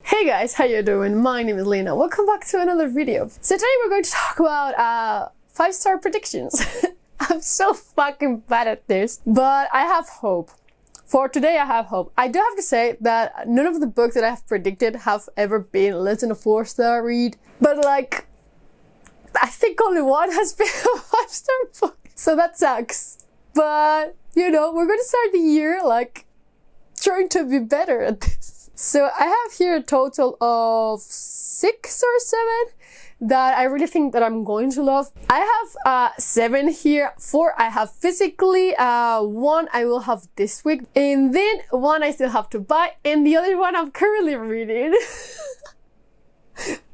Hey guys, how you doing? My name is Lena. Welcome back to another video. So today we're going to talk about 5-star predictions. I'm so fucking bad at this, but I have hope. For today I have hope. I do have to say that none of the books that I have predicted have ever been less than a 4-star read, but like, I think only one has been a 5-star book. So that sucks. But, you know, we're going to start the year like trying to be better at this. So I have here a total of 6 or 7 that I really think that I'm going to love. I have 7 here. 4 I have physically, 1 I will have this week, and then 1 I still have to buy, and the other one I'm currently reading.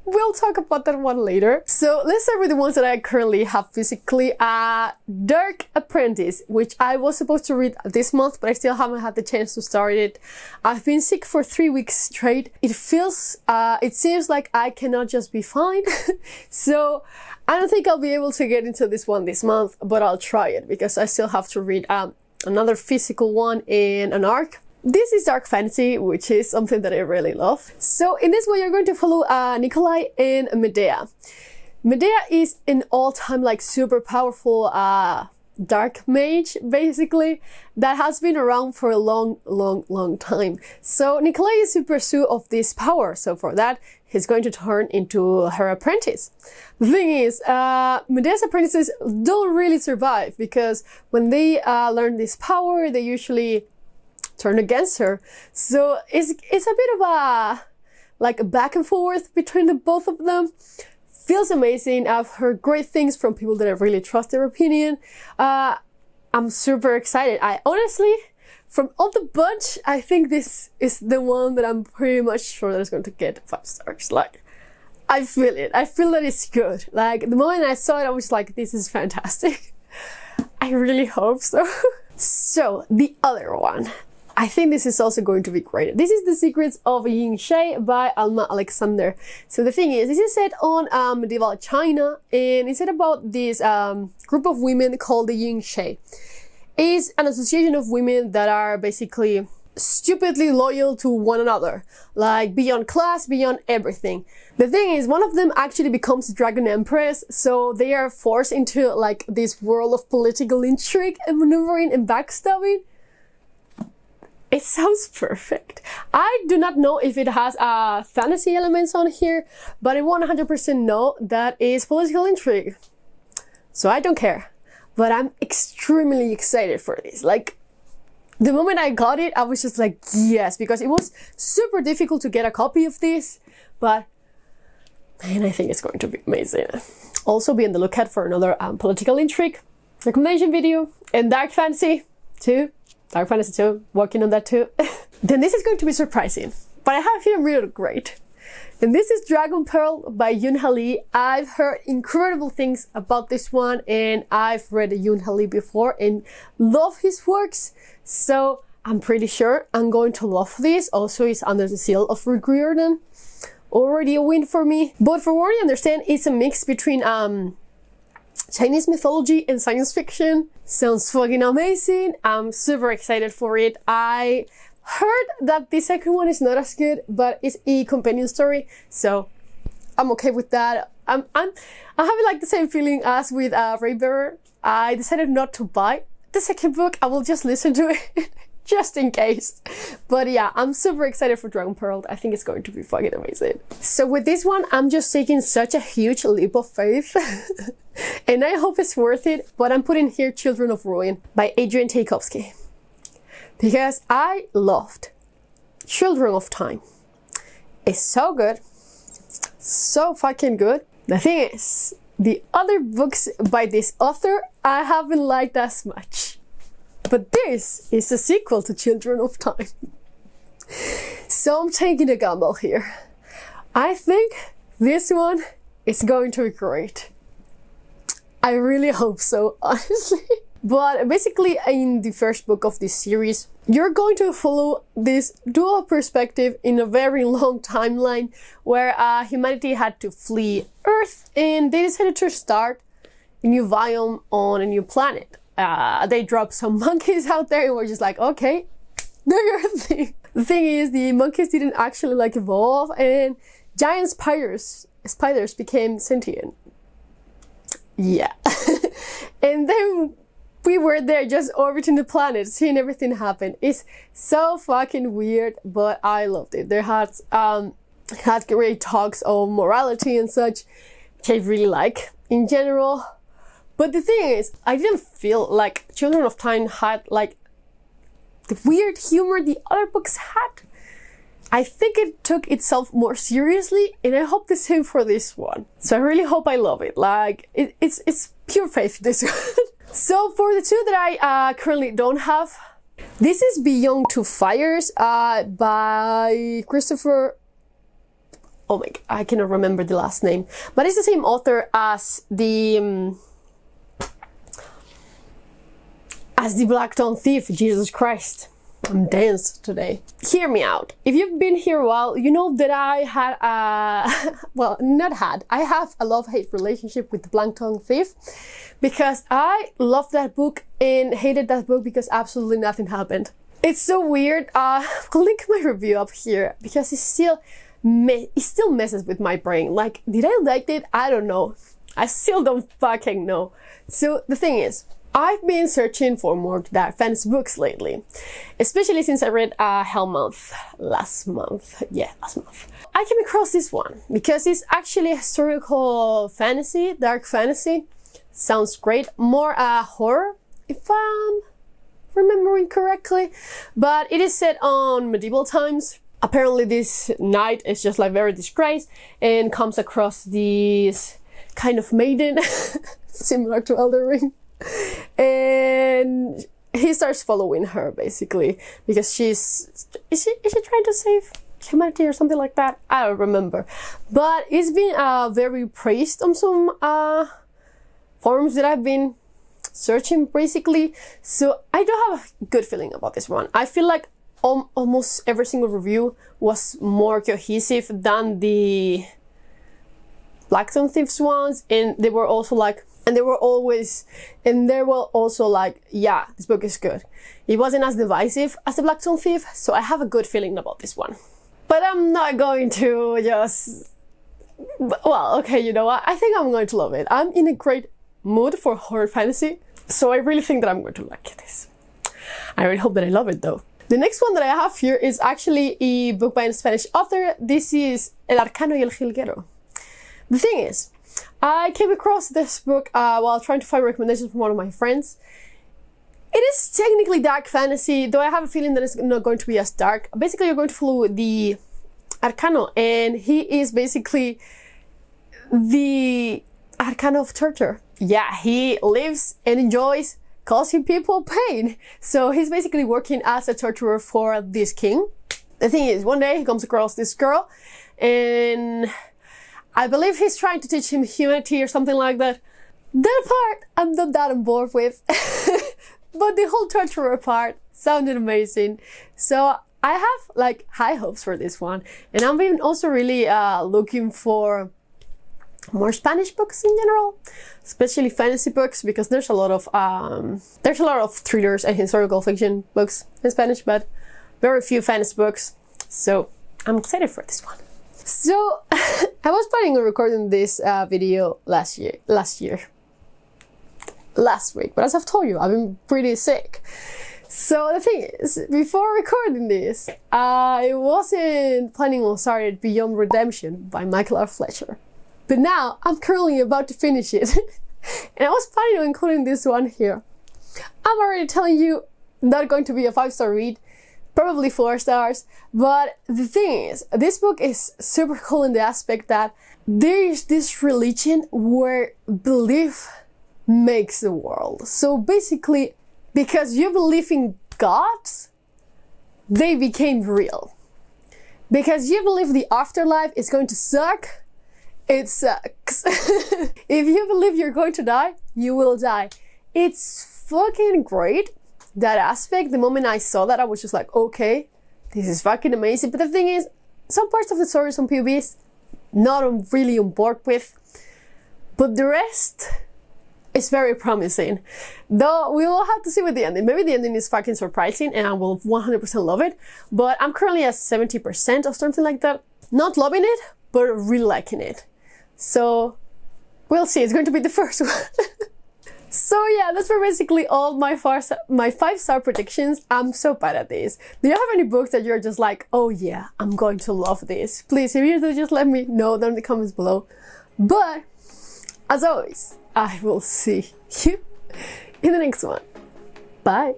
We'll talk about that one later. So let's start with the ones that I currently have physically. Dark Apprentice, which I was supposed to read this month, but I still haven't had the chance to start it. I've been sick for 3 weeks straight. It seems like I cannot just be fine. So I don't think I'll be able to get into this one this month, but I'll try it because I still have to read another physical one and an arc. This is dark fantasy, which is something that I really love. So in this one, you're going to follow Nikolai and Medea. Medea is an all-time like super powerful dark mage, basically, that has been around for a long time. So Nikolai is in pursuit of this power. So for that, he's going to turn into her apprentice. The thing is, Medea's apprentices don't really survive because when they learn this power, they usually turn against her. So it's a bit of a back and forth between the both of them. Feels amazing. I've heard great things from people that I really trust their opinion. I'm super excited. I honestly, from all the bunch, I think this is the one that I'm pretty much sure that is going to get 5 stars. Like, I feel it. I feel that it's good. Like, the moment I saw it, I was like, this is fantastic. I really hope so. So, the other one. I think this is also going to be great. This is The Secrets of Jin Shei by Alma Alexander. So the thing is, this is set on medieval China, and it's set about this group of women called the Jin Shei. It's an association of women that are basically stupidly loyal to one another, like beyond class, beyond everything. The thing is, one of them actually becomes Dragon Empress, so they are forced into like this world of political intrigue and maneuvering and backstabbing. It sounds perfect. I do not know if it has fantasy elements on here, but I 100% know that it's political intrigue. So I don't care. But I'm extremely excited for this. Like, the moment I got it, I was just like, yes, because it was super difficult to get a copy of this, but man, I think it's going to be amazing. Also, be on the lookout for another political intrigue recommendation video, and dark fantasy too. Dark Fantasy 2, working on that too. Then this is going to be surprising, but I have here really great. And this is Dragon Pearl by Yoon Lee. I've heard incredible things about this one, and I've read Yoon Lee before and love his works. So I'm pretty sure I'm going to love this. Also, it's under the seal of Rick Riordan. Already a win for me. But for what I understand, it's a mix between Chinese mythology and science fiction. Sounds fucking amazing. I'm super excited for it. I heard that the second one is not as good, but it's a companion story, so I'm okay with that. I'm having like the same feeling as with Raybearer. I decided not to buy the second book. I will just listen to it just in case. But yeah, I'm super excited for Dragon Pearl. I think it's going to be fucking amazing. So with this one, I'm just taking such a huge leap of faith. And I hope it's worth it, but I'm putting here Children of Ruin by Adrian Tchaikovsky. Because I loved Children of Time. It's so good. So fucking good. The thing is, the other books by this author, I haven't liked as much. But this is a sequel to Children of Time. So I'm taking a gamble here. I think this one is going to be great. I really hope so, honestly. But basically, in the first book of this series, you're going to follow this dual perspective in a very long timeline where humanity had to flee Earth, and they decided to start a new biome on a new planet. They dropped some monkeys out there and we're just like, okay, do your thing. The thing is, the monkeys didn't actually like evolve, and giant spiders became sentient. Yeah. And then we were there just orbiting the planet, seeing everything happen. It's so fucking weird, but I loved it. They had great talks on morality and such, which I really like in general. But the thing is, I didn't feel like Children of Time had like the weird humor the other books had. I think it took itself more seriously, and I hope the same for this one. So I really hope I love it. Like, it's pure faith, this one. So for the two that I currently don't have, this is Beyond Two Fires by Christopher... Oh my god, I cannot remember the last name. But it's the same author as the Blackstone Thief. Jesus Christ. I'm dense today. Hear me out. If you've been here a while, you know that I had I have a love-hate relationship with the Blackstone Thief, because I loved that book and hated that book because absolutely nothing happened. It's so weird. I'll link my review up here because it still messes with my brain. Like, did I like it? I don't know. I still don't fucking know. So the thing is, I've been searching for more dark fantasy books lately, especially since I read Hellmouth last month. Yeah, last month. I came across this one because it's actually a historical fantasy, dark fantasy. Sounds great. More horror, if I'm remembering correctly, but it is set on medieval times. Apparently this knight is just like very disgraced and comes across this kind of maiden, similar to Elden Ring. And he starts following her basically because is she trying to save humanity or something like that? I don't remember, but it's been very praised on some forums that I've been searching basically. So I do have a good feeling about this one. I feel like almost every single review was more cohesive than the Blackstone Thieves ones, and they were also like, yeah, this book is good. It wasn't as divisive as the Blackstone Thief, so I have a good feeling about this one. But I'm not going to just... Well, okay, you know what? I think I'm going to love it. I'm in a great mood for horror fantasy, so I really think that I'm going to like this. I really hope that I love it, though. The next one that I have here is actually a book by a Spanish author. This is El Arcano y el Jilguero. The thing is, I came across this book while trying to find recommendations from one of my friends. It is technically dark fantasy, though I have a feeling that it's not going to be as dark. Basically, you're going to follow the arcano, and he is basically the arcano of torture. Yeah, he lives and enjoys causing people pain. So he's basically working as a torturer for this king. The thing is, one day he comes across this girl, and I believe he's trying to teach him humanity or something like that. That part I'm not that on board with. But the whole torturer part sounded amazing. So I have like high hopes for this one. And I'm even also really looking for more Spanish books in general, especially fantasy books, because there's a lot of thrillers and historical fiction books in Spanish, but very few fantasy books. So I'm excited for this one. So I was planning on recording this video last week, but as I've told you, I've been pretty sick. So the thing is, before recording this, I wasn't planning on starting Beyond Redemption by Michael R. Fletcher. But now I'm currently about to finish it. And I was planning on including this one here. I'm already telling you, not going to be a 5-star read, probably 4 stars. But the thing is, this book is super cool in the aspect that there is this religion where belief makes the world. So basically, because you believe in gods, they became real. Because you believe the afterlife is going to suck, it sucks. If you believe you're going to die, you will die. It's fucking great, that aspect. The moment I saw that, I was just like, okay, this is fucking amazing. But the thing is, some parts of the story, some POVs, not really on board with. But the rest, it's very promising. Though we will have to see with the ending. Maybe the ending is fucking surprising and I will 100% love it. But I'm currently at 70% or something like that. Not loving it, but really liking it. So we'll see. It's going to be the first one. So yeah, that's for basically all my 5-star predictions. I'm so bad at this. Do you have any books that you're just like, oh yeah, I'm going to love this? Please, if you do, just let me know down in the comments below. But as always, I will see you in the next one. Bye.